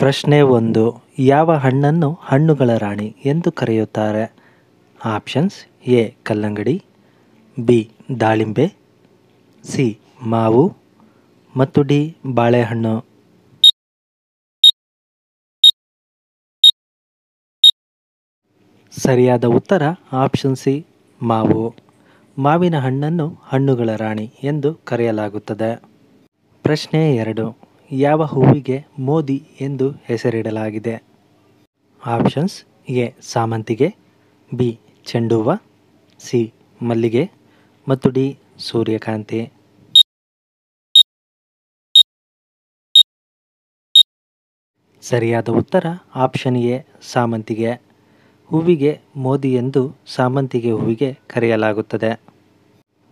ಪ್ರಶ್ನೆ 1. ಯಾವ ಹಣ್ಣನ್ನು ಹಣ್ಣುಗಳ ರಾಣಿ ಎಂದು ಕರೆಯುತ್ತಾರೆ? ಆಪ್ಷನ್ಸ್: ಎ ಕಲ್ಲಂಗಡಿ, ಬಿ ದಾಳಿಂಬೆ, ಸಿ ಮಾವು ಮತ್ತು ಡಿ ಬಾಳೆಹಣ್ಣು. ಸರಿಯಾದ ಉತ್ತರ ಆಪ್ಷನ್ ಸಿ ಮಾವು. ಮಾವಿನ ಹಣ್ಣನ್ನು ಹಣ್ಣುಗಳ ರಾಣಿ ಎಂದು ಕರೆಯಲಾಗುತ್ತದೆ. ಪ್ರಶ್ನೆ 2. ಯಾವ ಹೂವಿಗೆ ಮೋದಿ ಎಂದು ಹೆಸರಿಡಲಾಗಿದೆ? ಆಪ್ಷನ್ಸ್: ಎ ಸಾಮಂತಿಗೆ, ಬಿ ಚೆಂಡು ಹೂವು, ಸಿ ಮಲ್ಲಿಗೆ ಮತ್ತು ಡಿ ಸೂರ್ಯಕಾಂತಿ. ಸರಿಯಾದ ಉತ್ತರ ಆಪ್ಷನ್ ಎ ಸಾಮಂತಿಗೆ. ಹೂವಿಗೆ ಮೋದಿ ಎಂದು ಸಾಮಂತಿಗೆ ಹೂವಿಗೆ ಕರೆಯಲಾಗುತ್ತದೆ.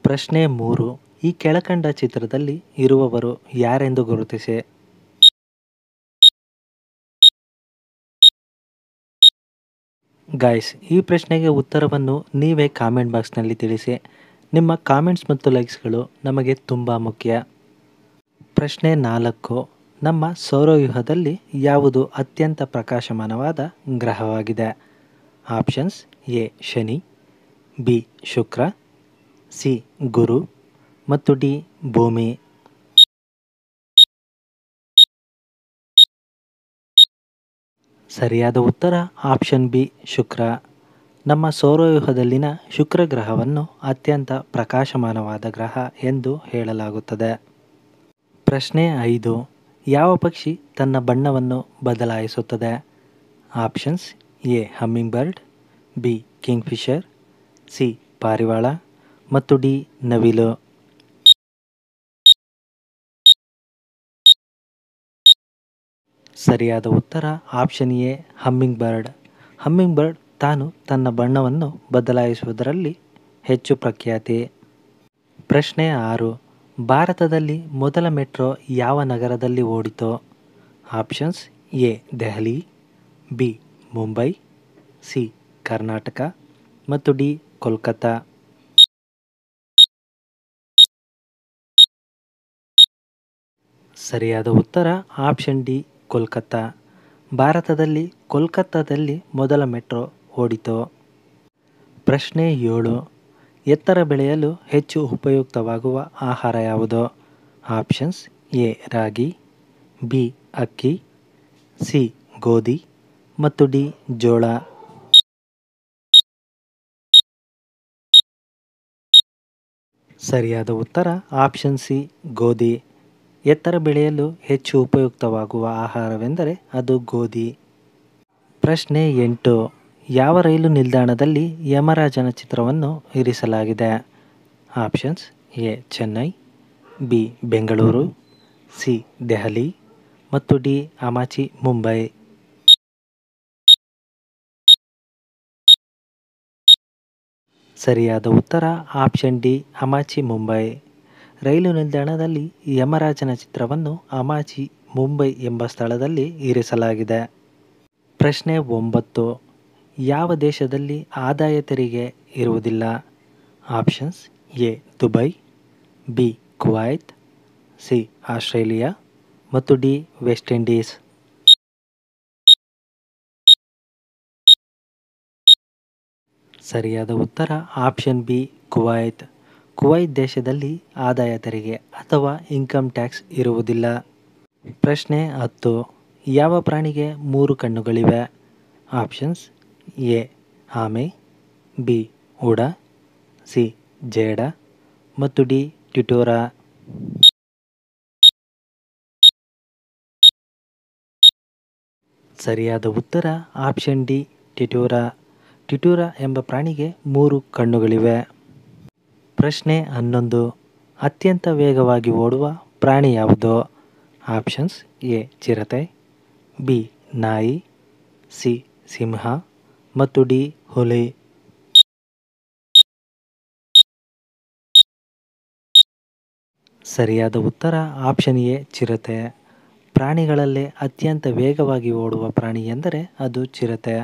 ಪ್ರಶ್ನೆ 3. ಈ ಕೆಳಕಂಡ ಚಿತ್ರದಲ್ಲಿ ಇರುವವರು ಯಾರೆಂದು ಗುರುತಿಸಿ? ಗಾಯ್ಸ್, ಈ ಪ್ರಶ್ನೆಗೆ ಉತ್ತರವನ್ನು ನೀವೇ ಕಾಮೆಂಟ್ ಬಾಕ್ಸ್ನಲ್ಲಿ ತಿಳಿಸಿ. ನಿಮ್ಮ ಕಾಮೆಂಟ್ಸ್ ಮತ್ತು ಲೈಕ್ಸ್ಗಳು ನಮಗೆ ತುಂಬ ಮುಖ್ಯ. ಪ್ರಶ್ನೆ 4. ನಮ್ಮ ಸೌರವ್ಯೂಹದಲ್ಲಿ ಯಾವುದು ಅತ್ಯಂತ ಪ್ರಕಾಶಮಾನವಾದ ಗ್ರಹವಾಗಿದೆ? ಆಪ್ಷನ್ಸ್: ಎ ಶನಿ, ಬಿ ಶುಕ್ರ, ಸಿ ಗುರು ಮತ್ತು ಡಿ ಭೂಮಿ. ಸರಿಯಾದ ಉತ್ತರ ಆಪ್ಷನ್ ಬಿ ಶುಕ್ರ. ನಮ್ಮ ಸೌರವ್ಯೂಹದಲ್ಲಿನ ಶುಕ್ರ ಗ್ರಹವನ್ನು ಅತ್ಯಂತ ಪ್ರಕಾಶಮಾನವಾದ ಗ್ರಹ ಎಂದು ಹೇಳಲಾಗುತ್ತದೆ. ಪ್ರಶ್ನೆ 5. ಯಾವ ಪಕ್ಷಿ ತನ್ನ ಬಣ್ಣವನ್ನು ಬದಲಾಯಿಸುತ್ತದೆ? Options: A humming bird, B Kingfisher, C ಪಾರಿವಾಳ ಮತ್ತು ಡಿ ನವಿಲು. ಸರಿಯಾದ ಉತ್ತರ option A humming bird. Humming bird ತಾನು ತನ್ನ ಬಣ್ಣವನ್ನು ಬದಲಾಯಿಸುವುದರಲ್ಲಿ ಹೆಚ್ಚು ಪ್ರಖ್ಯಾತಿ. ಪ್ರಶ್ನೆ 6. ಭಾರತದಲ್ಲಿ ಮೊದಲ ಮೆಟ್ರೋ ಯಾವ ನಗರದಲ್ಲಿ ಓಡಿತು? Options: A Delhi, B Mumbai, C Karnataka ಮತ್ತು ಡಿ ಕೋಲ್ಕತ್ತಾ. ಸರಿಯಾದ ಉತ್ತರ ಆಪ್ಷನ್ ಡಿ ಕೋಲ್ಕತ್ತಾ. ಭಾರತದಲ್ಲಿ ಕೋಲ್ಕತ್ತಾದಲ್ಲಿ ಮೊದಲ ಮೆಟ್ರೋ ಓಡಿತು. ಪ್ರಶ್ನೆ 7. ಎತ್ತರ ಬೆಳೆಯಲು ಹೆಚ್ಚು ಉಪಯುಕ್ತವಾಗುವ ಆಹಾರ ಯಾವುದು? ಆಪ್ಷನ್ಸ್: ಎ ರಾಗಿ, ಬಿ ಅಕ್ಕಿ, ಸಿ ಗೋಧಿ ಮತ್ತು ಡಿ ಜೋಳ. ಸರಿಯಾದ ಉತ್ತರ ಆಪ್ಷನ್ ಸಿ ಗೋಧಿ. ಎತ್ತರ ಬೆಳೆಯಲು ಹೆಚ್ಚು ಉಪಯುಕ್ತವಾಗುವ ಆಹಾರವೆಂದರೆ ಅದು ಗೋಧಿ. ಪ್ರಶ್ನೆ 8. ಯಾವ ರೈಲು ನಿಲ್ದಾಣದಲ್ಲಿ ಯಮರಾಜನ ಚಿತ್ರವನ್ನು ಇರಿಸಲಾಗಿದೆ? Options: A Chennai, B Bengaluru, C Delhi ಮತ್ತು ಡಿ ಅಮಾಚಿ ಮುಂಬೈ. ಸರಿಯಾದ ಉತ್ತರ ಆಪ್ಷನ್ ಡಿ ಅಮಾಚಿ ಮುಂಬೈ. ರೈಲು ನಿಲ್ದಾಣದಲ್ಲಿ ಯಮರಾಜನ ಚಿತ್ರವನ್ನು ಅಮಾಚಿ ಮುಂಬೈ ಎಂಬ ಸ್ಥಳದಲ್ಲಿ ಇರಿಸಲಾಗಿದೆ. ಪ್ರಶ್ನೆ 9. ಯಾವ ದೇಶದಲ್ಲಿ ಆದಾಯ ತೆರಿಗೆ ಇರುವುದಿಲ್ಲ? Options: A Dubai, B Kuwait, C Australia ಮತ್ತು ಡಿ ವೆಸ್ಟ್ ಇಂಡೀಸ್. ಸರಿಯಾದ ಉತ್ತರ ಆಪ್ಷನ್ ಬಿ ಕುವೈತ್. ಕುವೈತ್ ದೇಶದಲ್ಲಿ ಆದಾಯ ತೆರಿಗೆ ಅಥವಾ ಇನ್ಕಮ್ ಟ್ಯಾಕ್ಸ್ ಇರುವುದಿಲ್ಲ. ಪ್ರಶ್ನೆ 10. ಯಾವ ಪ್ರಾಣಿಗೆ 3 ಕಣ್ಣುಗಳಿವೆ? ಆಪ್ಷನ್ಸ್: ಎ ಆಮೆ, ಬಿ ಉಡ, ಸಿ ಜೇಡ ಮತ್ತು ಡಿ ಟಿಟೋರ. ಸರಿಯಾದ ಉತ್ತರ ಆಪ್ಷನ್ ಡಿ ಟಿಟೋರ. ಟಿಟೋರ ಎಂಬ ಪ್ರಾಣಿಗೆ 3 ಕಣ್ಣುಗಳಿವೆ. ಪ್ರಶ್ನೆ 11. ಅತ್ಯಂತ ವೇಗವಾಗಿ ಓಡುವ ಪ್ರಾಣಿ ಯಾವುದು? ಆಪ್ಷನ್ಸ್: ಎ ಚಿರತೆ, ಬಿ ನಾಯಿ, ಸಿ ಸಿಂಹ ಮತ್ತು ಡಿ ಹುಲಿ. ಸರಿಯಾದ ಉತ್ತರ ಆಪ್ಷನ್ ಎ ಚಿರತೆ. ಪ್ರಾಣಿಗಳಲ್ಲೇ ಅತ್ಯಂತ ವೇಗವಾಗಿ ಓಡುವ ಪ್ರಾಣಿ ಎಂದರೆ ಅದು ಚಿರತೆ.